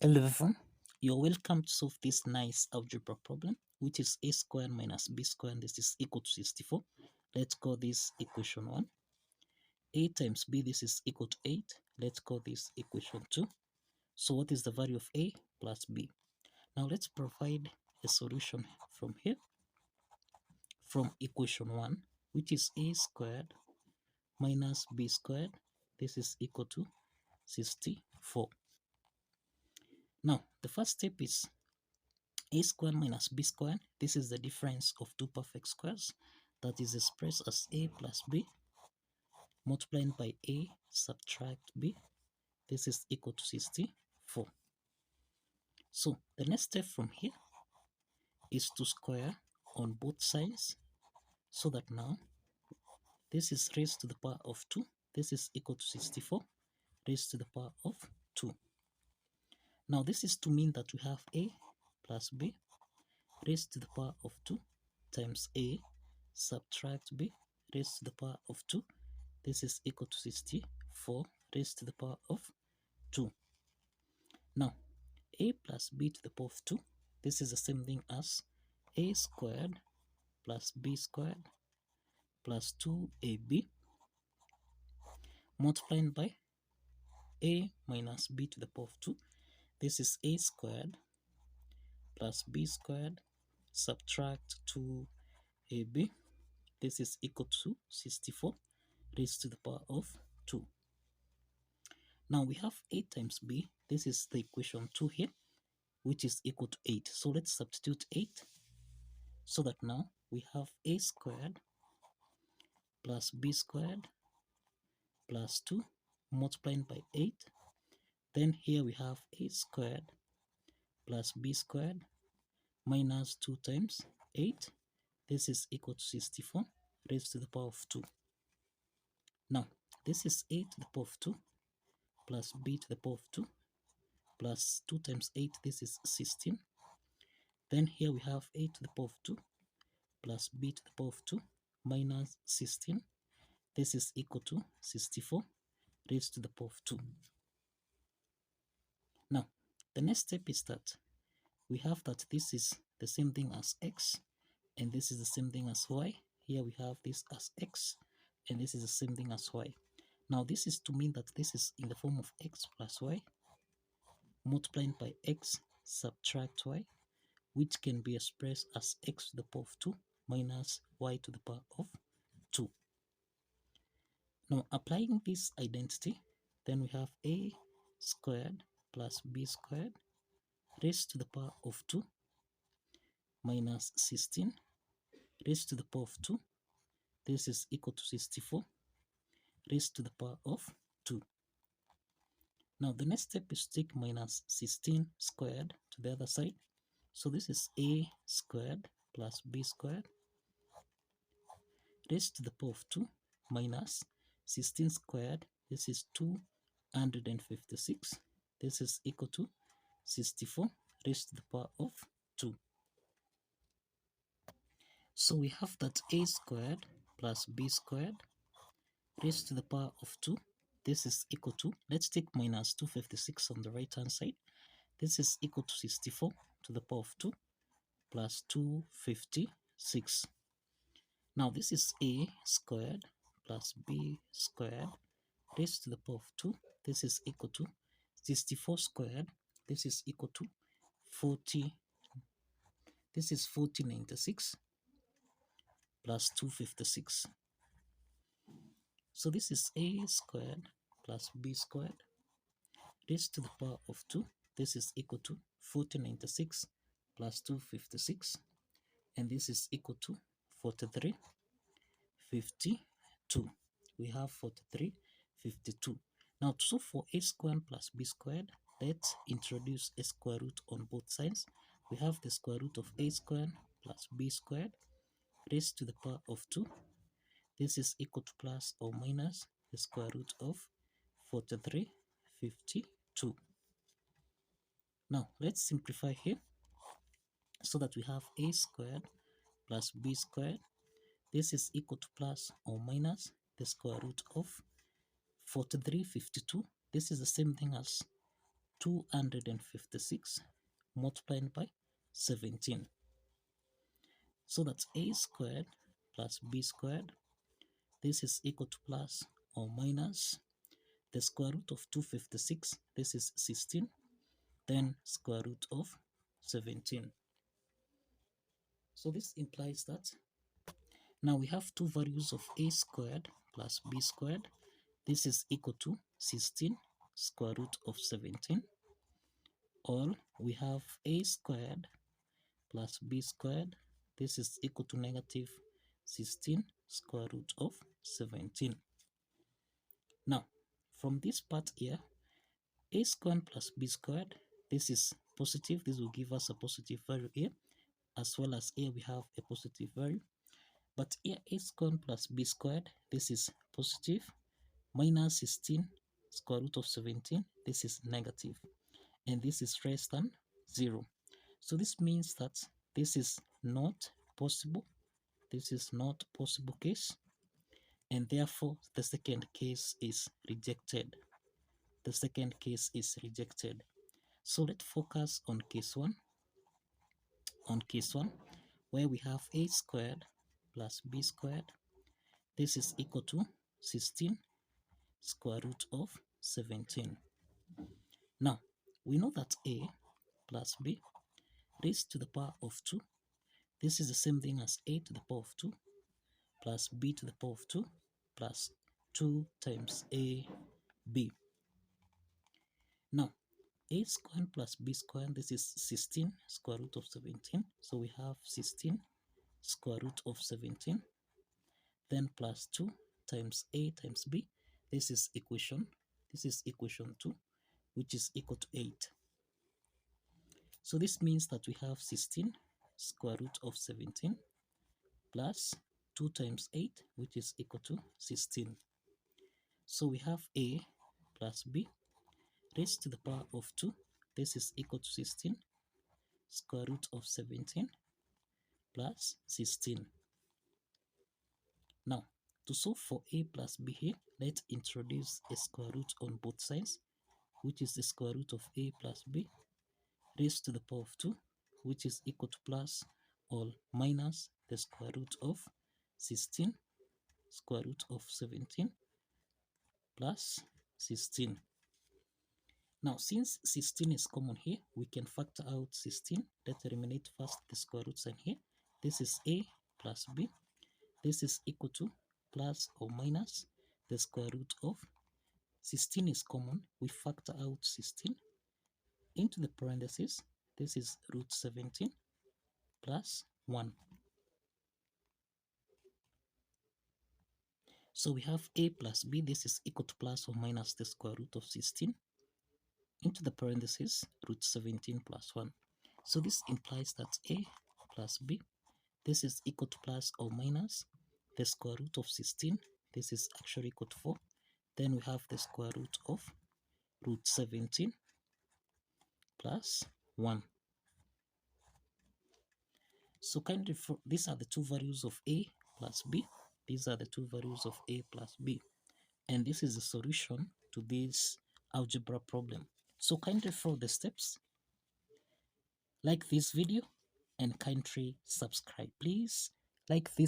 Hello everyone, you're welcome to solve this nice algebra problem, which is a squared minus b squared. This is equal to 64. Let's call this equation 1. A times b, this is equal to 8. Let's call this equation 2. So what is the value of a plus b? Now let's provide a solution from here, from equation 1, which is a squared minus b squared. This is equal to 64. Now the first step is a squared minus b squared. This is the difference of two perfect squares that is expressed as a plus b multiplied by a subtract b. This is equal to 64. So the next step from here is to square on both sides, so that now this is raised to the power of 2. This is equal to 64 raised to the power of 2. Now this is to mean that we have a plus b raised to the power of 2 times a subtract b raised to the power of 2. This is equal to 64 raised to the power of 2. Now, a plus b to the power of 2, this is the same thing as a squared plus b squared plus 2ab multiplied by a minus b to the power of 2. This is a squared plus b squared subtract 2ab. This is equal to 64 raised to the power of 2. Now we have a times b. This is the equation 2 here, which is equal to 8. So let's substitute 8, so that now we have a squared plus b squared plus 2 multiplied by 8. Then here we have a squared plus b squared minus 2 times 8. This is equal to 64 raised to the power of 2. Now this is a to the power of 2 plus b to the power of 2 plus 2 times 8. This is 16. Then here we have a to the power of 2 plus b to the power of 2 minus 16. This is equal to 64 raised to the power of 2. Now, the next step is that we have that this is the same thing as x, and this is the same thing as y. Here we have this as x, and this is the same thing as y. Now, this is to mean that this is in the form of x plus y multiplied by x subtract y, which can be expressed as x to the power of 2 minus y to the power of 2. Now, applying this identity, then we have a squared plus b squared raised to the power of 2 minus 16 raised to the power of 2. This is equal to 64 raised to the power of 2. Now, the next step is to take minus 16 squared to the other side. So this is a squared plus b squared raised to the power of 2 minus 16 squared. This is 256. This is equal to 64 raised to the power of 2. So we have that a squared plus b squared raised to the power of 2. This is equal to, let's take minus 256 on the right hand side. This is equal to 64 to the power of 2 plus 256. Now this is a squared plus b squared raised to the power of 2. This is equal to 64 squared. This is equal to 40. This is 4096 plus 256. So this is a squared plus b squared raised to the power of 2. This is equal to 4096 plus 256. And this is equal to 4352. We have 4352. Now to solve for a squared plus b squared, let's introduce a square root on both sides. We have the square root of a squared plus b squared raised to the power of 2. This is equal to plus or minus the square root of 4352. Now let's simplify here, so that we have a squared plus b squared. This is equal to plus or minus the square root of 4352. This is the same thing as 256 multiplied by 17. So that's a squared plus b squared. This is equal to plus or minus the square root of 256. This is 16. Then square root of 17. So this implies that now we have two values of a squared plus b squared. This is equal to 16 square root of 17. Or we have a squared plus b squared. This is equal to negative 16 square root of 17. Now, from this part here, a squared plus b squared, this is positive. This will give us a positive value here, as well as here we have a positive value. But here a squared plus b squared, this is positive, minus 16 square root of 17, this is negative, and this is less than 0. So this means that this is not possible. This is not possible case, and therefore the second case is rejected. The second case is rejected. So let's focus on case 1. On case 1, where we have a squared plus b squared. This is equal to 16 square root of 17. Now, we know that a plus b raised to the power of 2. This is the same thing as a to the power of 2 plus b to the power of 2 plus 2 times a b. Now, a squared plus b squared, this is 16 square root of 17. So we have 16 square root of 17. Then plus 2 times a times b. This is equation 2, which is equal to 8. So this means that we have 16 square root of 17 plus 2 times 8, which is equal to 16. So we have a plus b raised to the power of 2. This is equal to 16 square root of 17 plus 16. Now, to solve for a plus b here, let's introduce a square root on both sides, which is the square root of a plus b raised to the power of 2, which is equal to plus or minus the square root of 16 square root of 17 plus 16. Now, since 16 is common here, we can factor out 16. Let's eliminate first the square root sign here. This is a plus b. This is equal to plus or minus the square root of 16 is common. We factor out 16 into the parentheses. This is root 17 plus 1. So we have a plus b. This is equal to plus or minus the square root of 16 into the parentheses root 17 plus 1. So this implies that a plus b, this is equal to plus or minus the square root of 16. This is actually equal to 4. Then we have the square root of root 17 plus 1. So kindly, these are the two values of a plus b. These are the two values of a plus b. And this is the solution to this algebra problem. So kindly follow the steps, like this video, and kindly subscribe. Please like this